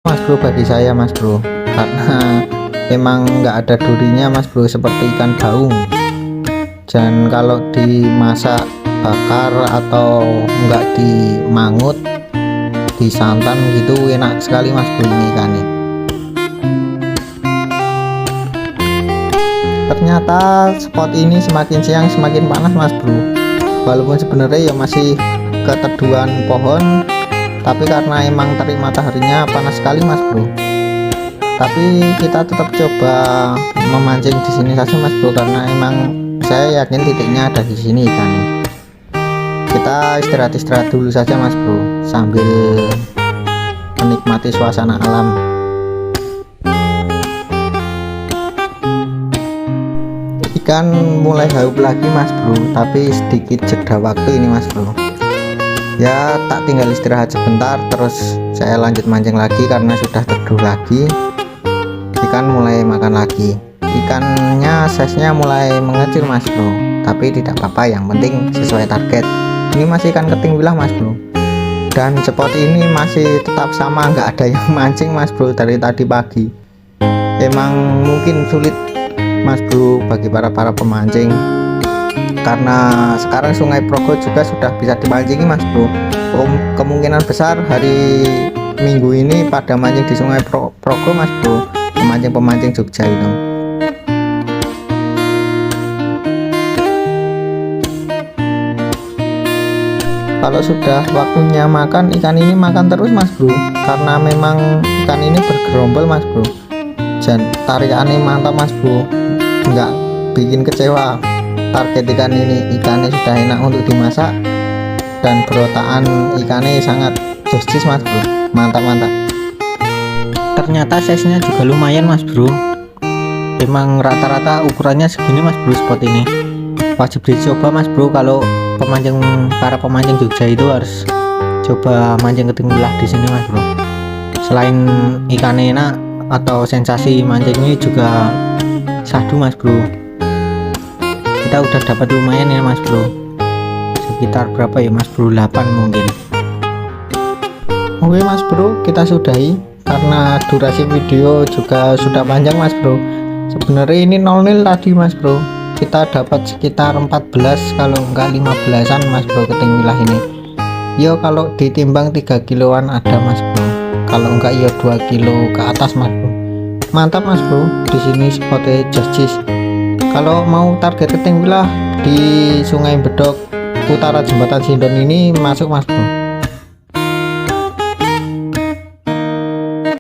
Mas bro, bagi saya Mas bro, karena emang nggak ada durinya Mas bro, seperti ikan baung. Dan kalau dimasak bakar atau nggak dimangut, disantan gitu enak sekali Mas bro ini ikannya. Ternyata spot ini semakin siang semakin panas Mas bro, walaupun sebenarnya ya masih keteduhan pohon, tapi karena emang terik mataharinya panas sekali Mas bro. Tapi kita tetap coba memancing di sini saja Mas bro, karena emang saya yakin titiknya ada di sini ikannya. Kita istirahat dulu saja Mas bro, sambil menikmati suasana alam. Ikan mulai haup lagi Mas bro, tapi sedikit jeda waktu ini Mas bro. Ya tak tinggal istirahat sebentar, terus saya lanjut mancing lagi karena sudah teduh lagi. Ikan mulai makan lagi, ikannya size-nya mulai mengecil Mas bro, tapi tidak apa-apa, yang penting sesuai target. Ini masih ikan keting wilah Mas bro, dan spot ini masih tetap sama, nggak ada yang mancing Mas bro dari tadi pagi. Emang mungkin sulit Mas bro bagi para pemancing, karena sekarang Sungai Progo juga sudah bisa dimancingi Mas bro. Kemungkinan besar hari Minggu ini pada mancing di Sungai Progo Mas bro, pemancing Jogja itu. Kalau sudah waktunya makan, ikan ini makan terus Mas bro, karena memang ikan ini bergerombol Mas bro, dan tarikannya mantap Mas bro, nggak bikin kecewa. Target ikan ini, ikannya sudah enak untuk dimasak, dan berotaan ikannya sangat juicy Mas bro, mantap. Ternyata size nya juga lumayan Mas bro, emang rata-rata ukurannya segini Mas bro. Spot ini wajib dicoba Mas bro, kalau para pemancing Jogja itu harus coba mancing keting wilah di sini Mas bro. Selain ikannya enak atau sensasi mancingnya juga sadu Mas bro, kita udah dapat lumayan ya Mas bro, sekitar berapa ya Mas bro, 8 mungkin. Oke Mas bro, kita sudahi karena durasi video juga sudah panjang Mas bro. Sebenarnya ini 0-0 tadi Mas bro, kita dapat sekitar 14 kalau enggak 15an Mas bro keting wilah ini. Yo kalau ditimbang 3 kiloan ada Mas bro, kalau enggak ya 2 kilo ke atas Mas bro. Mantap Mas bro, di sini spotnya justice. Kalau mau target keting wilah di Sungai Bedok utara Jembatan Sindon ini masuk Mas bro.